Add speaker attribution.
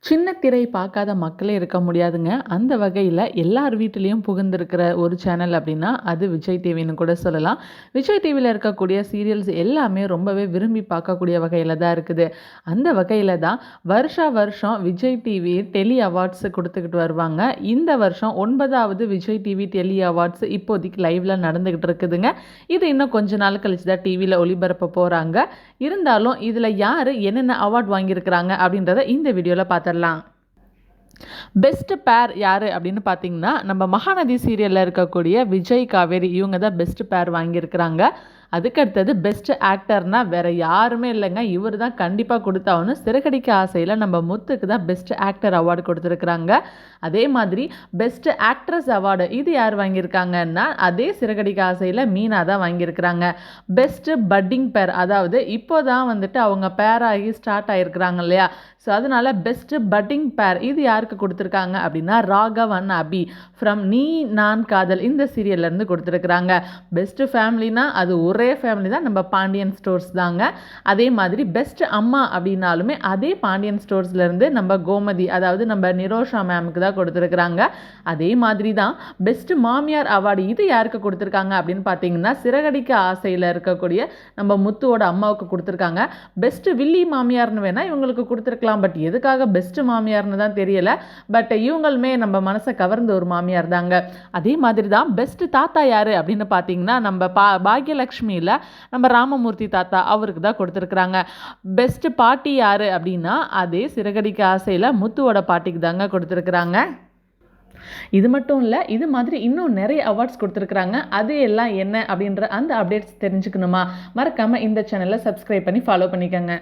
Speaker 1: சின்ன திரை பார்க்காத மக்களே இருக்க முடியாதுங்க. அந்த வகையில எல்லார் வீட்டிலயும் புகுந்திருக்கிற ஒரு சேனல் அப்படின்னா, அது விஜய் டிவின்னு கூட சொல்லலாம். விஜய் டிவில இருக்கக்கூடிய சீரியல்ஸ் எல்லாமே ரொம்பவே விரும்பி பார்க்கக்கூடிய வகையில தான் இருக்குது. அந்த வகையில தான் வருஷா வருஷம் விஜய் டிவி டெலி அவார்ட்ஸ் குடுத்துக்கிட்டு வருவாங்க. இந்த வருஷம் 9வது விஜய் டிவி டெலி அவார்ட்ஸ் இப்போதைக்கு லைவ்ல நடந்துகிட்டு இருக்குதுங்க. இது இன்னும் கொஞ்ச நாள் கழிச்சு தான் டிவில ஒளிபரப்ப போறாங்க. இருந்தாலும் இதுல யாரு என்னென்ன அவார்ட் வாங்கியிருக்கிறாங்க அப்படின்றத இந்த வீடியோல பார்த்துடலாம். பெஸ்ட் பேர் யாரு அப்படின்னு பார்த்தீங்கன்னா, நம்ம மகாநதி சீரியல்ல இருக்கக்கூடிய விஜய், காவேரி இவங்க தான் பெஸ்ட் பேர் வாங்கியிருக்கிறாங்க. அதுக்கடுத்தது பெஸ்ட் ஆக்டர்னா வேற யாருமே இல்லைங்க. இவர் தான் கண்டிப்பாக கொடுத்தாகணும். சிறகடிக்க ஆசையில் நம்ம முத்துக்கு தான் பெஸ்ட் ஆக்டர் அவார்டு கொடுத்துருக்குறாங்க. அதே மாதிரி பெஸ்ட் ஆக்ட்ரஸ் அவார்டு இது யார் வாங்கியிருக்காங்கன்னா, அதே சிறகடிக்க ஆசையில் மீனா தான் வாங்கியிருக்கிறாங்க. பெஸ்ட் பட்டிங் பேர், அதாவது இப்போ தான் வந்துட்டு அவங்க பேர் ஆகி ஸ்டார்ட் ஆகிருக்கிறாங்க இல்லையா, ஸோ அதனால பெஸ்ட் பட்டிங் பேர் இது யாருக்கு கொடுத்துருக்காங்க அப்படின்னா, ராகவ் அண்ட் அபி ஃப்ரம் நீ நான் காதல் இந்த சீரியல்லேருந்து கொடுத்துருக்குறாங்க. பெஸ்ட் ஃபேமிலினா அது ஒரே ஃபேமிலி தான், நம்ம பாண்டியன் ஸ்டோர்ஸ் தாங்க. அதே மாதிரி பெஸ்ட் அம்மா அப்படின்னாலுமே அதே பாண்டியன் ஸ்டோர்ஸ்லேருந்து நம்ம கோமதி, அதாவது நம்ம நிரோஷா மேமுக்கு தான் கொடுத்துருக்குறாங்க. அதே மாதிரி தான் பெஸ்ட் மாமியார் அவார்டு இது யாருக்கு கொடுத்துருக்காங்க அப்படின்னு பார்த்தீங்கன்னா, சிறகடிக்க ஆசையில் இருக்கக்கூடிய நம்ம முத்துவோட அம்மாவுக்கு கொடுத்துருக்காங்க. பெஸ்ட் வில்லி மாமியார்னு வேணால் இவங்களுக்கு கொடுத்துருக்கலாம், பட் எதுக்காக பெஸ்ட் மாமியார்னு தான் தெரியல. பட் இவங்களுமே நம்ம மனசை கவர்ந்த ஒரு மாமியார் தாங்க. அதே மாதிரி தான் பெஸ்ட் தாத்தா யாரு அப்படின்னு பார்த்தீங்கன்னா, நம்ம பாக்யலட்சுமி இல்லை, நம்ம ராமமூர்த்தி தாத்தா அவருக்கு தான் கொடுத்துருக்குறாங்க. பெஸ்ட் பாட்டி யாரு அப்படின்னா, அதே சிறகடிக்க ஆசையில் முத்துவோட பாட்டிக்கு தாங்க கொடுத்துருக்குறாங்க. இது மட்டும் இல்லை, இது மாதிரி இன்னும் நிறைய அவார்ட்ஸ் கொடுத்துருக்குறாங்க. அது எல்லாம் என்ன அப்படின்ற அந்த அப்டேட்ஸ் தெரிஞ்சுக்கணுமா, மறக்காமல் இந்த சேனலை சப்ஸ்கிரைப் பண்ணி ஃபாலோ பண்ணிக்கோங்க.